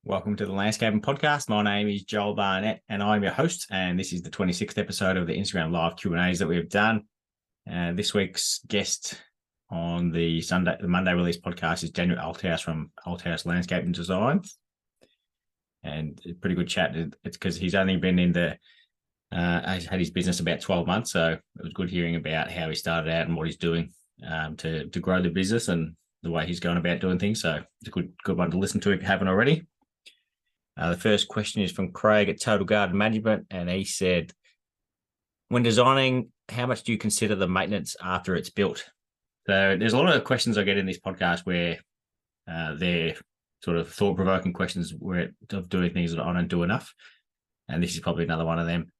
Welcome to the Landscaping Podcast. My name is Joel Barnett and I'm your host, and this is the 26th episode of the Instagram Live Q&As that we've done. This week's guest on the Monday release podcast is Daniel Althouse from Althouse Landscaping Designs. And a pretty good chat. It's because he's only been he's had his business about 12 months, so it was good hearing about how he started out and what he's doing to grow the business and the way he's going about doing things. So it's a good one to listen to if you haven't already. The first question is from Craig at Total Garden Management, and he said, when designing, how much do you consider the maintenance after it's built? So there's a lot of questions I get in this podcast where they're sort of thought-provoking questions of doing things that I don't do enough, and this is probably another one of them.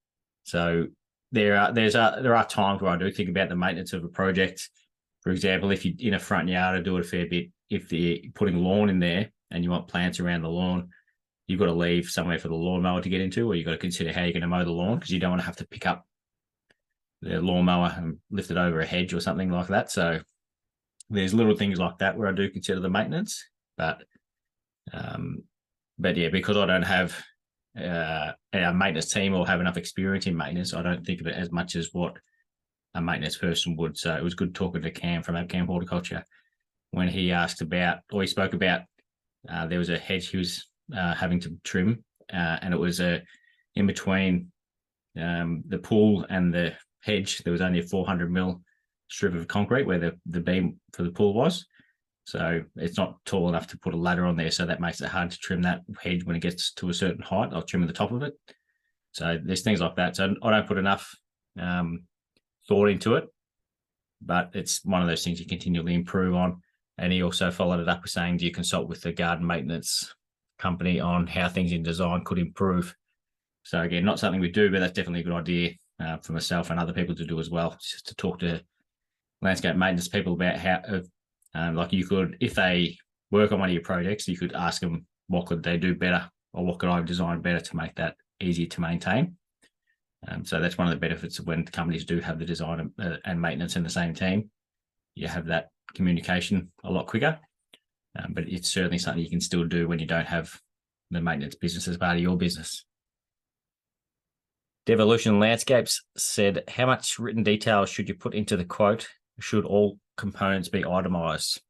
So there are times where I do think about the maintenance of a project. For example, if you're in a front yard, I do it a fair bit. If you're putting lawn in there and you want plants around the lawn, you've got to leave somewhere for the lawnmower to get into, or you've got to consider how you're going to mow the lawn, because you don't want to have to pick up the lawnmower and lift it over a hedge or something like that. So there's little things like that where I do consider the maintenance. But yeah, because I don't have a maintenance team or have enough experience in maintenance, I don't think of it as much as what a maintenance person would. So it was good talking to Cam from Camp Horticulture when he spoke about there was a hedge he was having to trim, and it was in between the pool and the hedge. There was only a 400 mm strip of concrete where the beam for the pool was, so it's not tall enough to put a ladder on there, so that makes it hard to trim that hedge when it gets to a certain height. I'll trim at the top of it. So there's things like that. So I don't put enough thought into it, but it's one of those things you continually improve on. And he also followed it up with saying, do you consult with the garden maintenance company on how things in design could improve? So again, not something we do, but that's definitely a good idea for myself and other people to do as well, just to talk to landscape maintenance people about how, like you could, if they work on one of your projects, you could ask them what could they do better, or what could I design better to make that easier to maintain. So that's one of the benefits of when companies do have the design and maintenance in the same team. You have that communication a lot quicker. But it's certainly something you can still do when you don't have the maintenance business as part of your business. Devolution Landscapes said, how much written detail should you put into the quote? Should all components be itemised?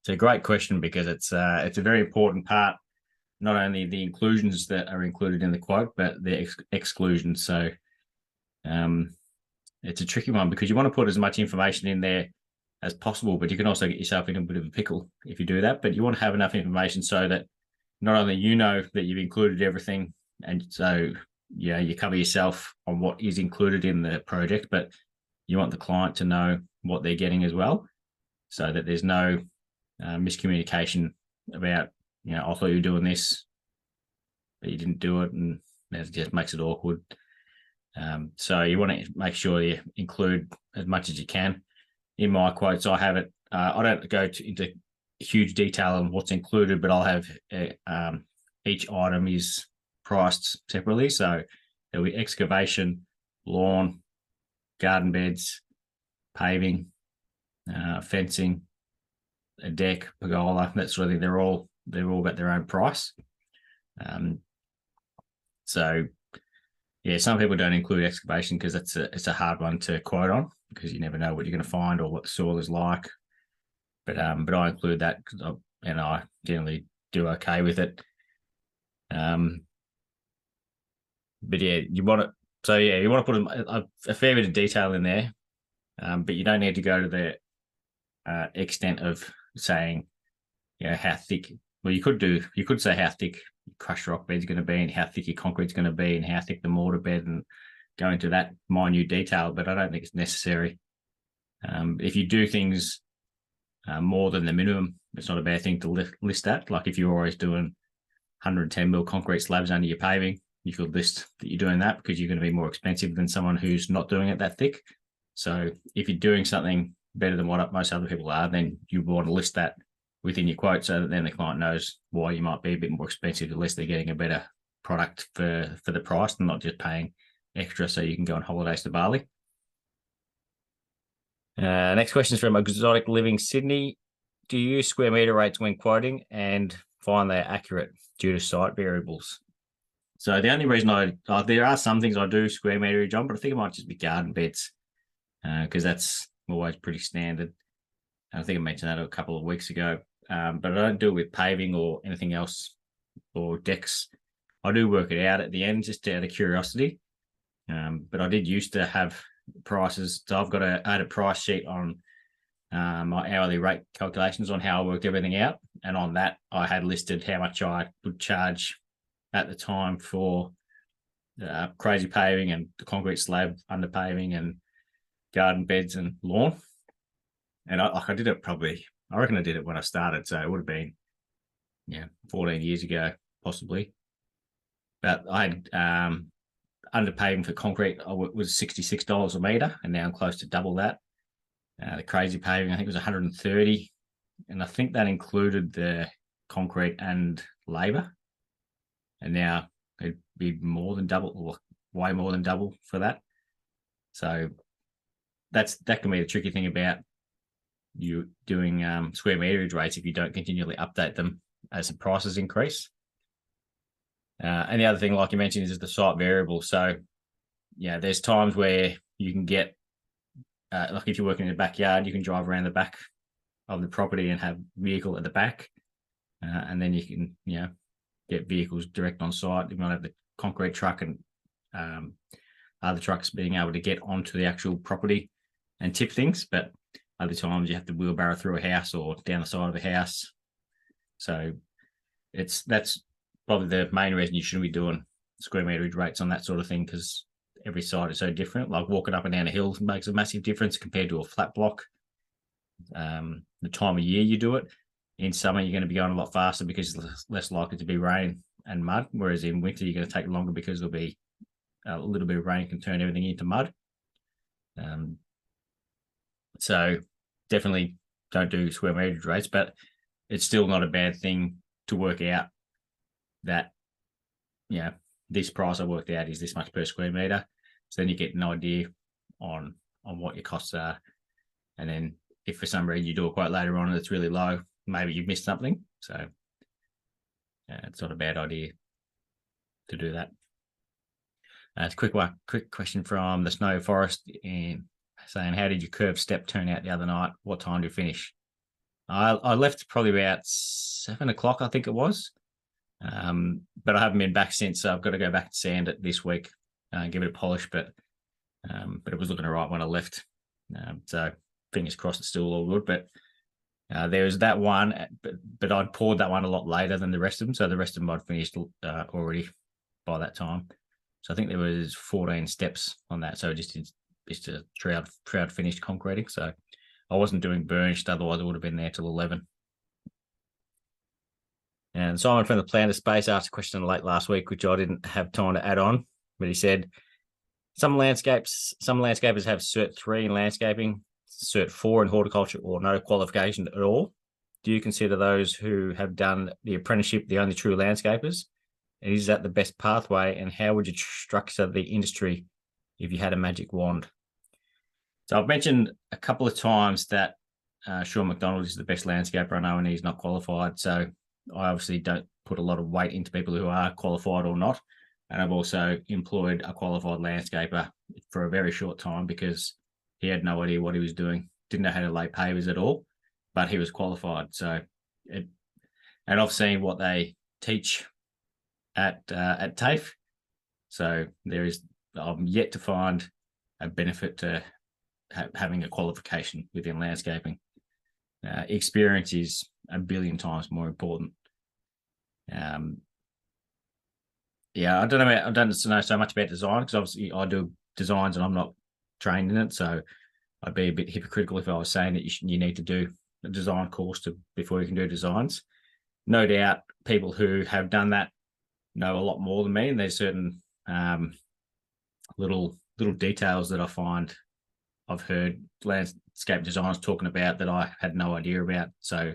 It's a great question, because it's a very important part, not only the inclusions that are included in the quote, but the exclusions. So it's a tricky one, because you want to put as much information in there as possible, but you can also get yourself in a bit of a pickle if you do that. But you want to have enough information so that not only you know that you've included everything, and so you cover yourself on what is included in the project, but you want the client to know what they're getting as well, so that there's no miscommunication about, I thought you were doing this, but you didn't do it, and that just makes it awkward. So you want to make sure you include as much as you can. In my quotes, I have it. I don't go into huge detail on what's included, but I'll have each item is priced separately. So there'll be excavation, lawn, garden beds, paving, fencing, a deck, pergola, that sort of thing. They're all got their own price. So yeah, some people don't include excavation because it's a hard one to quote on, because you never know what you're going to find or what the soil is like. But I include that, and I generally do okay with it. But yeah, you want to put a fair bit of detail in there, but you don't need to go to the extent of saying, how thick. Well, you could say how thick crushed rock bed's going to be, and how thick your concrete's going to be, and how thick the mortar bed, and go into that minute detail, but I don't think it's necessary. If you do things more than the minimum, it's not a bad thing to list that. Like if you're always doing 110 mm concrete slabs under your paving, you could list that you're doing that, because you're going to be more expensive than someone who's not doing it that thick. So if you're doing something better than what most other people are, then you want to list that within your quote, so that then the client knows why you might be a bit more expensive, at least they're getting a better product for the price, and not just paying extra so you can go on holidays to Bali. Next question is from Exotic Living Sydney. Do you use square meter rates when quoting, and find they're accurate due to site variables. So the only reason there are some things I do square meterage on, but I think it might just be garden beds because that's always pretty standard. I think I mentioned that a couple of weeks ago, but I don't do it with paving or anything else or decks. I do work it out at the end just out of curiosity. But I did used to have prices. So I had a price sheet on my hourly rate calculations on how I worked everything out. And on that, I had listed how much I would charge at the time for crazy paving and the concrete slab under paving and garden beds and lawn. And I did it I reckon I did it when I started. So it would have been, 14 years ago, possibly. But I had under paving for concrete was $66 a metre, and now I'm close to double that. The crazy paving, I think, was 130, and I think that included the concrete and labour. And now it'd be more than double, or way more than double for that. So that can be the tricky thing about you doing square meterage rates if you don't continually update them as the prices increase. And the other thing, like you mentioned, is the site variable. So, there's times where you can get, like if you're working in the backyard, you can drive around the back of the property and have vehicle at the back. And then you can, get vehicles direct on site. You might have the concrete truck and other trucks being able to get onto the actual property and tip things. But other times you have to wheelbarrow through a house or down the side of a house. So that's probably the main reason you shouldn't be doing square meterage rates on that sort of thing, because every site is so different. Like walking up and down a hill makes a massive difference compared to a flat block. The time of year you do it, in summer you're going to be going a lot faster because it's less likely to be rain and mud, whereas in winter you're going to take longer because there'll be a little bit of rain can turn everything into mud. So definitely don't do square meterage rates, but it's still not a bad thing to work out that, this price I worked out is this much per square meter. So then you get an idea on what your costs are. And then if for some reason you do it quite later on and it's really low, maybe you've missed something. So it's not a bad idea to do that. It's a quick question from the Snow Forest and saying, how did your curved step turn out the other night? What time did you finish? I left probably about 7 o'clock, I think it was. But I haven't been back since, so I've got to go back to sand it this week, give it a polish, but it was looking all right when I left. So fingers crossed it's still all good. But there was that one, but I'd poured that one a lot later than the rest of them. So the rest of them I'd finished already by that time. So I think there was 14 steps on that. So just a shroud finished concreting. So I wasn't doing burnished, otherwise I would have been there till 11. And Simon from the Planter Space asked a question late last week, which I didn't have time to add on, but he said, some landscapers have Cert 3 in landscaping, Cert 4 in horticulture, or no qualification at all. Do you consider those who have done the apprenticeship the only true landscapers? And is that the best pathway? And how would you structure the industry if you had a magic wand? So I've mentioned a couple of times that Sean McDonald is the best landscaper I know, and he's not qualified. So I obviously don't put a lot of weight into people who are qualified or not. And I've also employed a qualified landscaper for a very short time because he had no idea what he was doing, didn't know how to lay pavers at all, but he was qualified. So, and I've seen what they teach at TAFE. So I'm yet to find a benefit to having a qualification within landscaping. Experience is a billion times more important. I don't know so much about design because obviously I do designs and I'm not trained in it. So I'd be a bit hypocritical if I was saying that you need to do a design course before you can do designs. No doubt people who have done that know a lot more than me, and there's certain little details that I find I've heard landscape designers talking about that I had no idea about. So,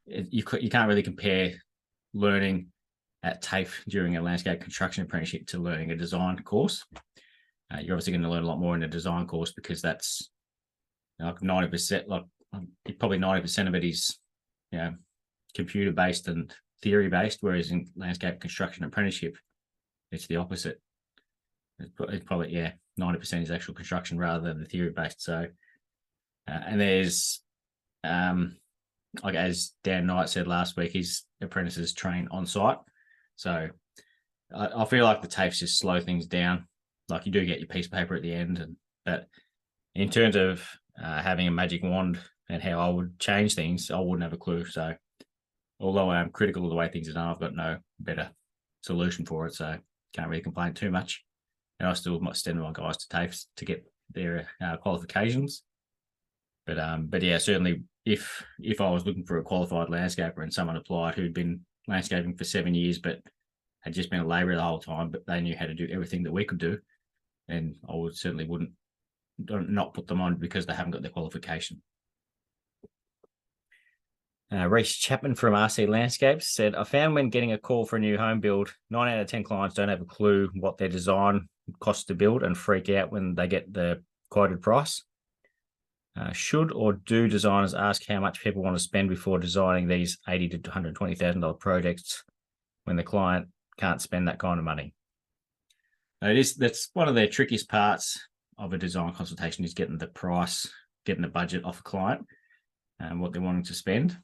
you can't really compare learning at TAFE during a landscape construction apprenticeship to learning a design course. You're obviously going to learn a lot more in a design course because that's like 90%, probably 90% of it is, computer-based and theory-based, whereas in landscape construction apprenticeship, it's the opposite. It's probably 90% is actual construction rather than the theory-based. So, and there's like as Dan Knight said last week, his apprentices train on site. So I feel like the TAFEs just slow things down. Like you do get your piece of paper at the end, but in terms of having a magic wand and how I would change things, I wouldn't have a clue. So although I'm critical of the way things are done, I've got no better solution for it. So can't really complain too much. And I still might send my guys to TAFEs to get their qualifications. But yeah, certainly if I was looking for a qualified landscaper and someone applied who'd been landscaping for 7 years but had just been a labourer the whole time, but they knew how to do everything that we could do, then I wouldn't not put them on because they haven't got their qualification. Reece Chapman from RC Landscapes said, I found when getting a call for a new home build, 9 out of 10 clients don't have a clue what their design costs to build and freak out when they get the quoted price. Should or do designers ask how much people want to spend before designing these $80,000 to $120,000 projects when the client can't spend that kind of money? That's one of the trickiest parts of a design consultation, is getting the price, getting the budget off a client and what they're wanting to spend.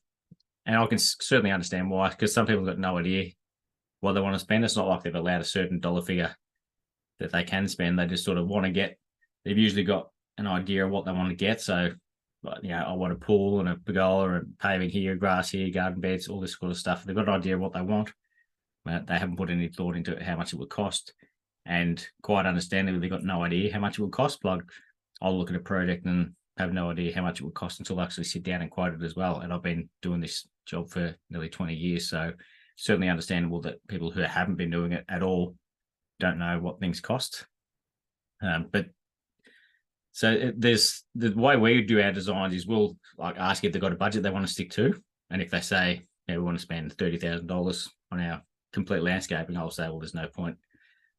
And I can certainly understand why, because some people have got no idea what they want to spend. It's not like they've allowed a certain dollar figure that they can spend. They just sort of want to get, they've usually got an idea of what they want to get. So, I want a pool and a pergola and paving here, grass here, garden beds, all this sort of stuff. They've got an idea of what they want, but they haven't put any thought into how much it would cost. And quite understandably, they've got no idea how much it would cost. Like, I'll look at a project and have no idea how much it would cost until I actually sit down and quote it as well. And I've been doing this job for nearly 20 years. So certainly understandable that people who haven't been doing it at all don't know what things cost. So there's the way we do our designs is we'll like ask if they've got a budget they want to stick to. And if they say, we want to spend $30,000 on our complete landscaping, I'll say, well, there's no point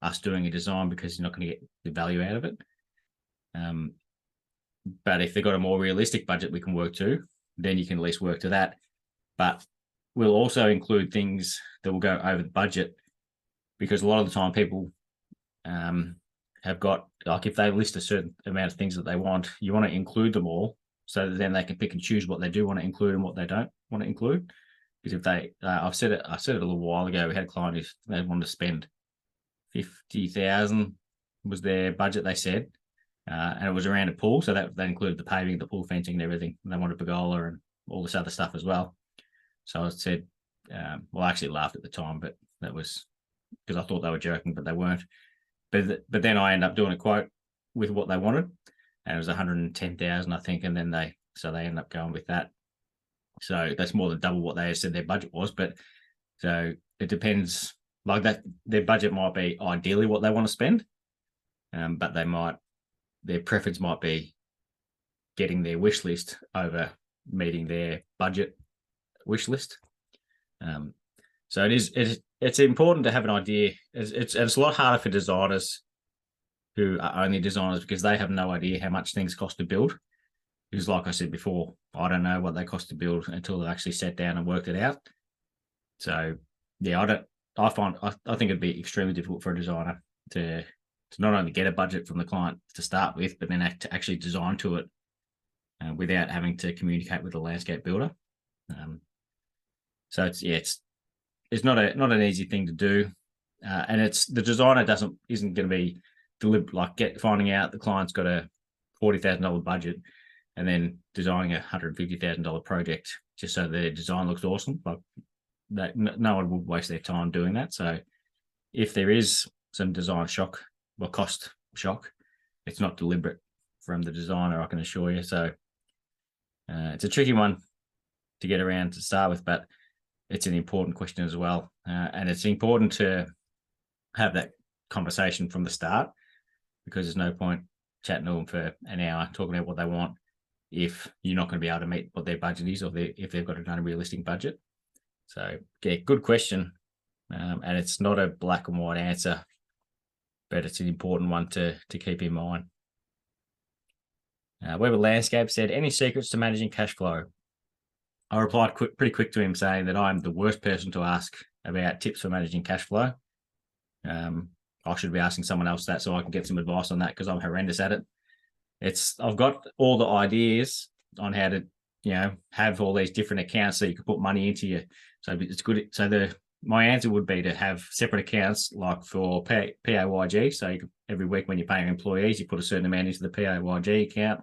us doing a design because you're not going to get the value out of it. But if they've got a more realistic budget we can work to, then you can at least work to that. But we'll also include things that will go over the budget, because a lot of the time people have got, like, if they list a certain amount of things that they want, you want to include them all so that then they can pick and choose what they do want to include and what they don't want to include. Because if they, I said it a little while ago, we had a client who they wanted to spend $50,000 was their budget, they said, and it was around a pool, so that included the paving, the pool fencing, and everything. And they wanted pergola and all this other stuff as well. So I said, I actually laughed at the time, but that was because I thought they were joking, but they weren't. But then I ended up doing a quote with what they wanted, and it was $110,000, I think, and then they ended up going with that. So that's more than double what they said their budget was. But so it depends. Like that, their budget might be ideally what they want to spend, but their preference might be getting their wish list over meeting their budget wish list. So it's important to have an idea. It's a lot harder for designers who are only designers because they have no idea how much things cost to build. Because like I said before, I don't know what they cost to build until they actually sat down and worked it out. So yeah, I think it'd be extremely difficult for a designer to not only get a budget from the client to start with, but then to actually design to it without having to communicate with the landscape builder. So it's not an easy thing to do, and it's the designer isn't going to be finding out the client's got a $40,000 budget and then designing a $150,000 project just so their design looks awesome. Like that, no one would waste their time doing that. So if there is some design shock or cost shock, it's not deliberate from the designer, I can assure you. So it's a tricky one to get around to start with, but it's an important question as well. And it's important to have that conversation from the start, because there's no point chatting to them for an hour talking about what they want if you're not going to be able to meet what their budget is, or if they've got an unrealistic budget. So yeah, good question. And it's not a black and white answer, but it's an important one to keep in mind. Weber Landscape said, any secrets to managing cash flow? I replied pretty quick to him saying that I'm the worst person to ask about tips for managing cash flow. I should be asking someone else that so I can get some advice on that, because I'm horrendous at it. I've got all the ideas on how to, have all these different accounts so you can put money into you. So it's good. So my answer would be to have separate accounts, like for PAYG. So every week when you're paying employees, you put a certain amount into the PAYG account.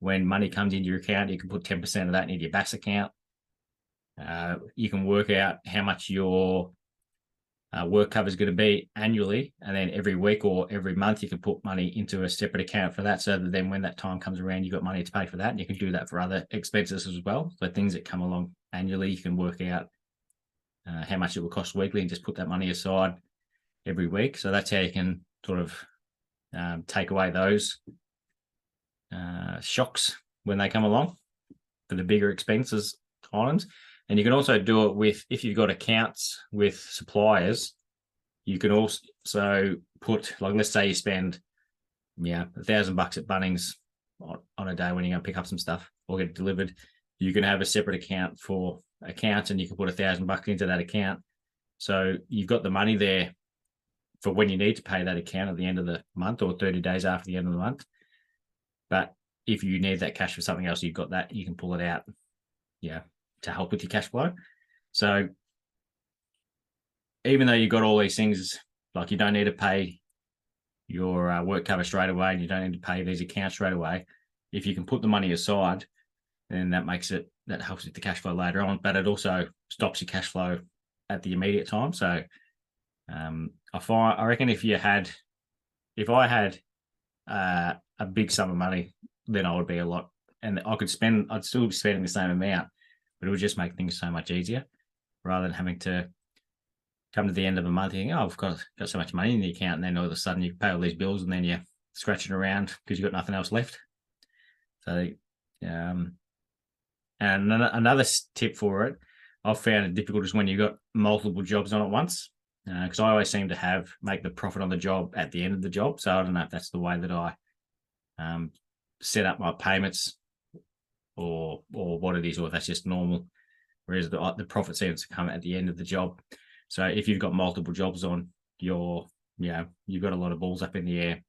When money comes into your account, you can put 10% of that into your BAS account. You can work out how much your work cover is going to be annually, and then every week or every month you can put money into a separate account for that, so that then when that time comes around, you've got money to pay for that, and you can do that for other expenses as well. So things that come along annually, you can work out how much it will cost weekly and just put that money aside every week. So that's how you can sort of take away those shocks when they come along for the bigger expenses items. And you can also do it with, if you've got accounts with suppliers, you can also put, like, let's say you spend, $1,000 at Bunnings on a day when you're going to pick up some stuff or get it delivered. You can have a separate account for accounts, and you can put $1,000 into that account. So you've got the money there for when you need to pay that account at the end of the month or 30 days after the end of the month. But if you need that cash for something else, you've got that, you can pull it out, to help with your cash flow. So even though you've got all these things, like you don't need to pay your work cover straight away, and you don't need to pay these accounts straight away, if you can put the money aside, then that helps with the cash flow later on, but it also stops your cash flow at the immediate time. So I reckon if I had a big sum of money, then I would be a lot, and I'd still be spending the same amount, but it would just make things so much easier, rather than having to come to the end of a month thinking, I've got so much money in the account, and then all of a sudden you pay all these bills, and then you're scratching around because you've got nothing else left. So, and another tip for it, I've found it difficult, is when you've got multiple jobs on at once, because I always seem to make the profit on the job at the end of the job. So I don't know if that's the way that I set up my payments, or what it is, or if that's just normal, whereas the profit seems to come at the end of the job. So if you've got multiple jobs on, you've got a lot of balls up in the air,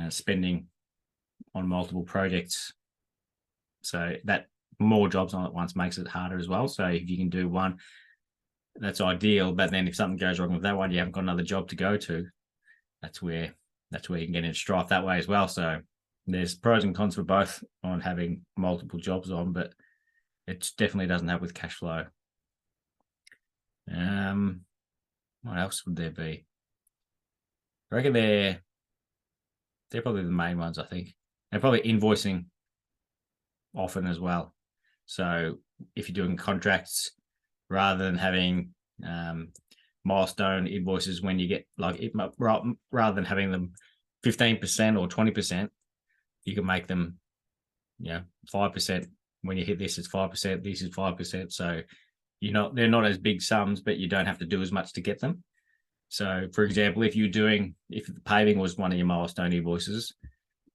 spending on multiple projects. So that more jobs on at once makes it harder as well. So if you can do one, that's ideal. But then if something goes wrong with that one, you haven't got another job to go to. That's where you can get into strife that way as well. So there's pros and cons for both on having multiple jobs on, but it definitely doesn't help with cash flow. What else would there be? I reckon they're probably the main ones, I think. And probably invoicing often as well. So if you're doing contracts, rather than having milestone invoices when you get, rather than having them 15% or 20%, you can make them 5%. When you hit this, it's 5%, this is 5%. So they're not as big sums, but you don't have to do as much to get them. So for example, if the paving was one of your milestone invoices,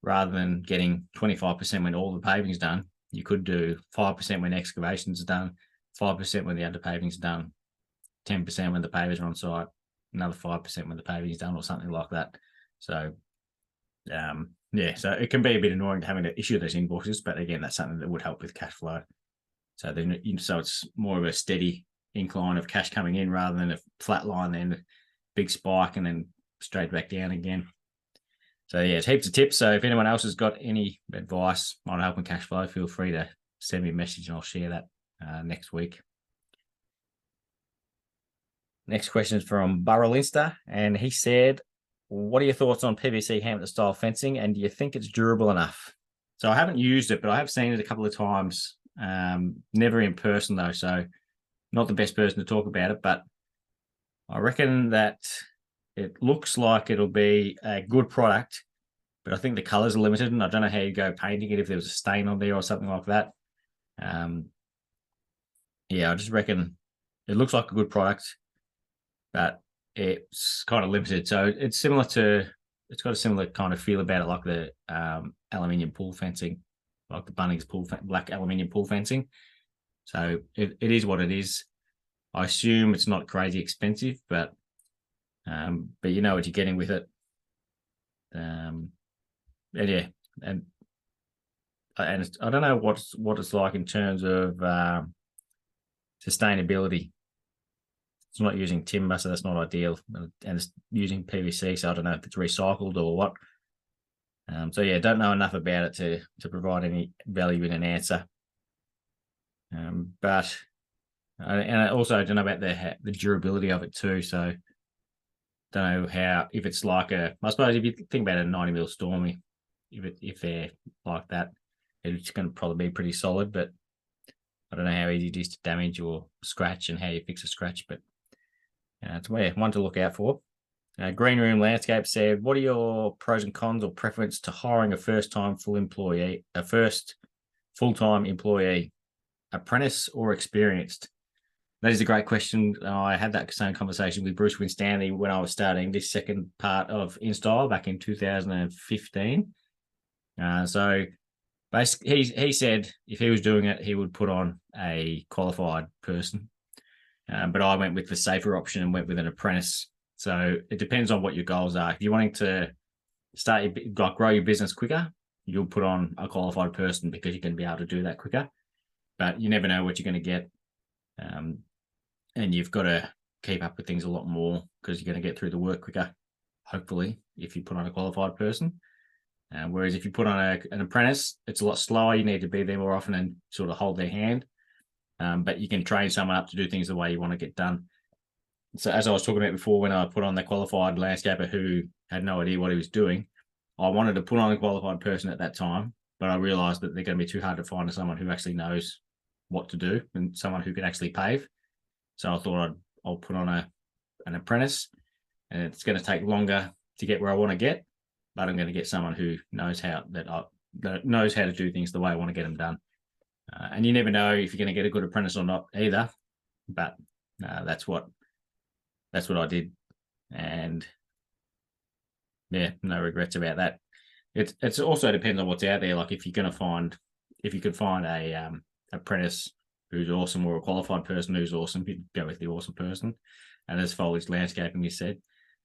rather than getting 25% when all the paving's done, you could do 5% when excavation's done, 5% when the under paving's done, 10% when the pavers are on site, another 5% when the paving's done, or something like that. So so it can be a bit annoying having to issue those invoices, but again, that's something that would help with cash flow. So then, so it's more of a steady incline of cash coming in, rather than a flat line, then a big spike and then straight back down again. So it's heaps of tips. So if anyone else has got any advice on helping cash flow, feel free to send me a message, and I'll share that next week. Next question is from Burrow-Linster, and he said, what are your thoughts on PVC Hampton style fencing, and do you think it's durable enough? So I haven't used it, but I have seen it a couple of times, never in person though, so not the best person to talk about it, but I reckon that it looks like it'll be a good product, but I think the colors are limited, and I don't know how you go painting it if there was a stain on there or something like that. I just reckon it looks like a good product, but it's kind of limited. So it's got a similar kind of feel about it, like the aluminium pool fencing, like the Bunnings black aluminium pool fencing. So it is what it is. I assume it's not crazy expensive, but you know what you're getting with it. And yeah, and I don't know what it's like in terms of sustainability. It's not using timber, so that's not ideal, and it's using PVC, so I don't know if it's recycled or what. So yeah, don't know enough about it to provide any value in an answer. But and I also don't know about the durability of it too. So don't know how, if it's like I suppose if you think about a 90 mil Stormy, if they're like that, it's going to probably be pretty solid. But I don't know how easy it is to damage or scratch and how you fix a scratch. But it's one to look out for. Green Room Landscape said, what are your pros and cons or preference to hiring a first full-time employee, apprentice or experienced? That is a great question. I had that same conversation with Bruce Winstanley when I was starting this second part of InStyle back in 2015. So basically, he said if he was doing it, he would put on a qualified person. But I went with the safer option and went with an apprentice. So it depends on what your goals are. If you're wanting to grow your business quicker, you'll put on a qualified person because you're going to be able to do that quicker. But you never know what you're going to get. And you've got to keep up with things a lot more because you're going to get through the work quicker, hopefully, if you put on a qualified person. Whereas if you put on an apprentice, it's a lot slower. You need to be there more often and sort of hold their hand. But you can train someone up to do things the way you want to get done. So as I was talking about before, when I put on the qualified landscaper who had no idea what he was doing, I wanted to put on a qualified person at that time, but I realized that they're going to be too hard to find someone who actually knows what to do and someone who can actually pave. So I thought I'll put on an apprentice, and it's going to take longer to get where I want to get, but I'm going to get someone who knows how to do things the way I want to get them done. And you never know if you're going to get a good apprentice or not either, but that's what I did, and yeah, no regrets about that. It's also depends on what's out there. Like if you could find a apprentice who's awesome or a qualified person who's awesome, you go with the awesome person. And as foliage landscaping, you said,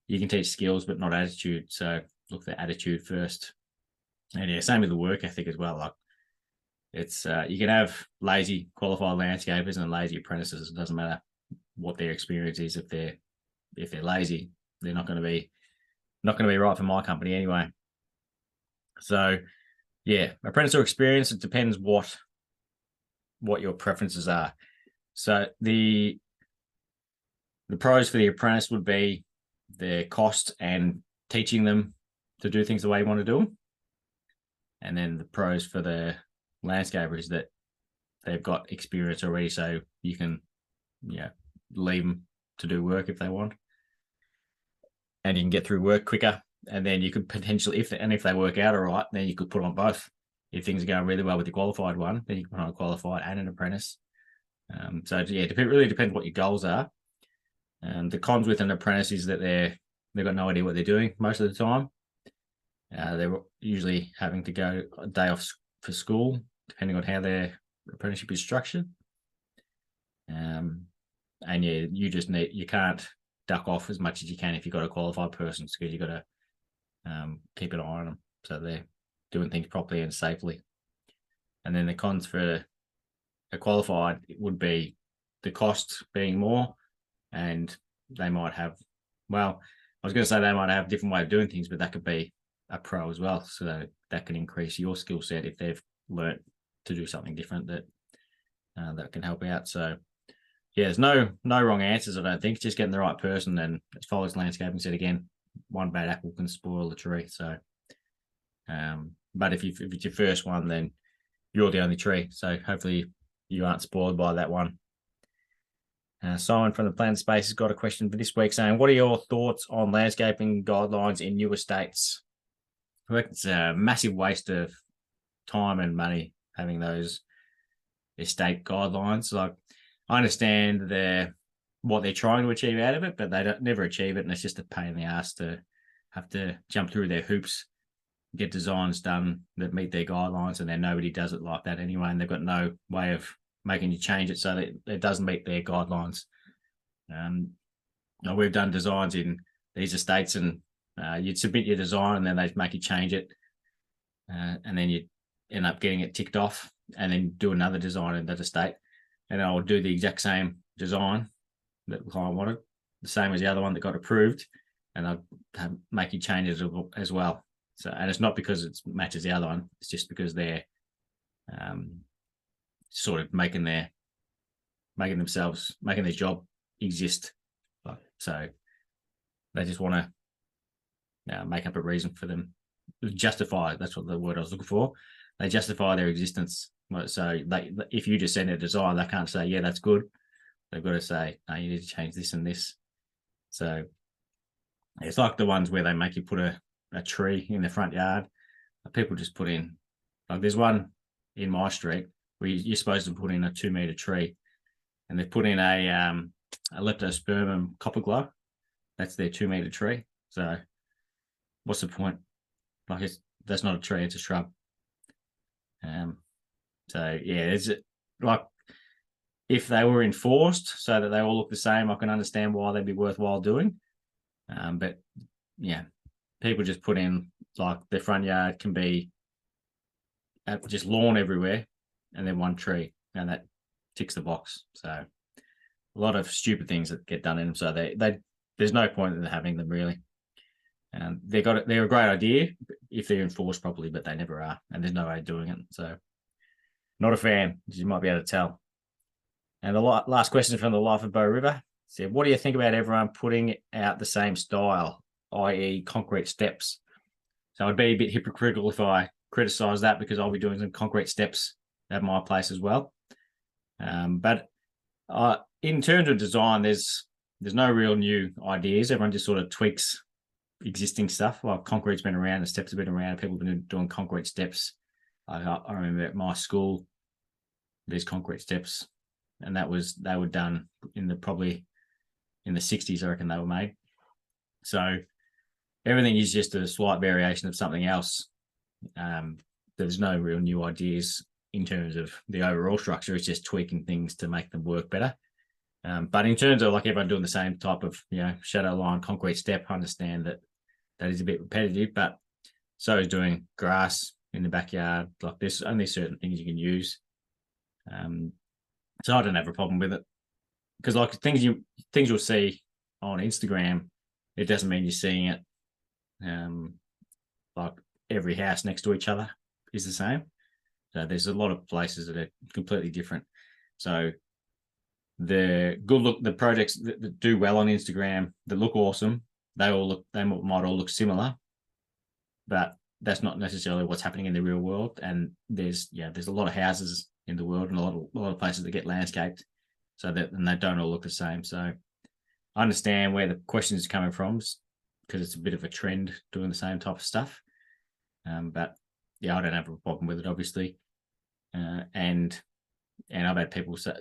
you can teach skills but not attitude. So look for attitude first. And yeah, same with the work ethic as well. Like it's you can have lazy qualified landscapers and lazy apprentices. It doesn't matter what their experience is. If they're lazy, they're not going to be right for my company anyway. So yeah, apprentice or experience, it depends what your preferences are. So the pros for the apprentice would be the cost and teaching them to do things the way you want to do them. And then the pros for the landscaper is that they've got experience already, so you can leave them to do work if they want. And you can get through work quicker. And then you could potentially, if they work out all right, then you could put on both. If things are going really well with the qualified one, then you can put on a qualified and an apprentice. So yeah, it really depends what your goals are. The cons with an apprentice is that they've got no idea what they're doing most of the time. They're usually having to go a day off for school, depending on how their apprenticeship is structured. And yeah, you can't duck off as much as you can if you've got a qualified person, because you've got to keep an eye on them so they're doing things properly and safely. And then the cons for a qualified would be the cost being more, and they might have, well, I was going to say they might have a different way of doing things, but that could be a pro as well. So that can increase your skill set if they've learnt to do something different that can help out. So yeah, there's no wrong answers, I don't think. It's just getting the right person. And as far as landscaping said, again, one bad apple can spoil the tree. So, but if it's your first one, then you're the only tree. So hopefully you aren't spoiled by that one. Simon from the Planet Space has got a question for this week saying, what are your thoughts on landscaping guidelines in new estates? I reckon it's a massive waste of time and money having those estate guidelines. Like, I understand what they're trying to achieve out of it, but they never achieve it, and it's just a pain in the ass to have to jump through their hoops, get designs done that meet their guidelines, and then nobody does it like that anyway, and they've got no way of making you change it so that it doesn't meet their guidelines. We've done designs in these estates, and you'd submit your design, and then they'd make you change it, and then you end up getting it ticked off, and then do another design in that estate, and I'll do the exact same design that the client wanted, the same as the other one that got approved, and I'll make you changes as well. So, and it's not because it matches the other one; it's just because they're sort of making their job exist. So they just want to make up a reason for them, justify. That's what the word I was looking for. They justify their existence. So if you just send a design, they can't say, yeah, that's good. They've got to say, no, you need to change this and this. So it's like the ones where they make you put a tree in the front yard. People just put in, like there's one in my street where you're supposed to put in a 2-meter tree, and they've put in a leptospermum copper glow. That's their 2-meter tree. So what's the point? Like that's not a tree, it's a shrub. So yeah, it's like if they were enforced so that they all look the same, I can understand why they'd be worthwhile doing. But yeah, people just put in like their front yard can be just lawn everywhere and then one tree, and that ticks the box. So a lot of stupid things that get done in them. So there's no point in having them really. And they're a great idea if they're enforced properly, but they never are, and there's no way of doing it. So not a fan, as you might be able to tell. And the last question from the Life of Bow River said, what do you think about everyone putting out the same style, i.e. concrete steps? So I'd be a bit hypocritical if I criticize that, because I'll be doing some concrete steps at my place as well. But in terms of design, there's no real new ideas. Everyone just sort of tweaks existing stuff. Like concrete's been around, the steps have been around, people have been doing concrete steps. I remember at my school, there's concrete steps, and they were done probably in the 60s, I reckon they were made. So everything is just a slight variation of something else. There's no real new ideas in terms of the overall structure. It's just tweaking things to make them work better. But in terms of like everyone doing the same type of, shadow line concrete step, I understand that is a bit repetitive, but so is doing grass in the backyard. Like there's only certain things you can use. So I don't have a problem with it, because like things you'll see on Instagram, it doesn't mean you're seeing it. Like every house next to each other is the same. So there's a lot of places that are completely different. So the projects that do well on Instagram, that look awesome, they might all look similar, but that's not necessarily what's happening in the real world. And there's a lot of houses in the world and a lot of places that get landscaped, and they don't all look the same. So I understand where the question is coming from, because it's a bit of a trend doing the same type of stuff. But yeah, I don't have a problem with it, obviously. And I've had people say,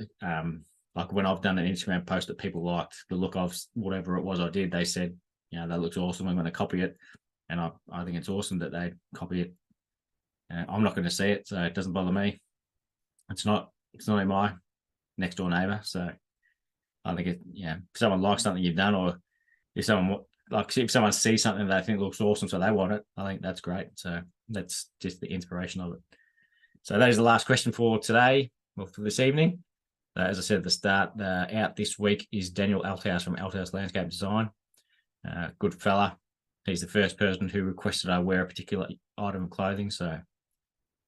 like when I've done an Instagram post that people liked the look of whatever it was I did, they said, that looks awesome, I'm going to copy it. And I think it's awesome that they copy it. I'm not going to see it, so it doesn't bother me. It's not in my next door neighbor. So I think if someone likes something you've done, or if someone sees something that they think looks awesome, so they want it, I think that's great. So that's just the inspiration of it. So that is the last question for today, or for this evening. As I said at the start, out this week is Daniel Althouse from Althouse Landscape Design. Good fella. He's the first person who requested I wear a particular item of clothing. So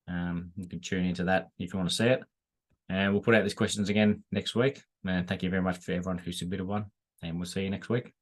you can tune into that if you want to see it. And we'll put out these questions again next week. And thank you very much for everyone who submitted one. And we'll see you next week.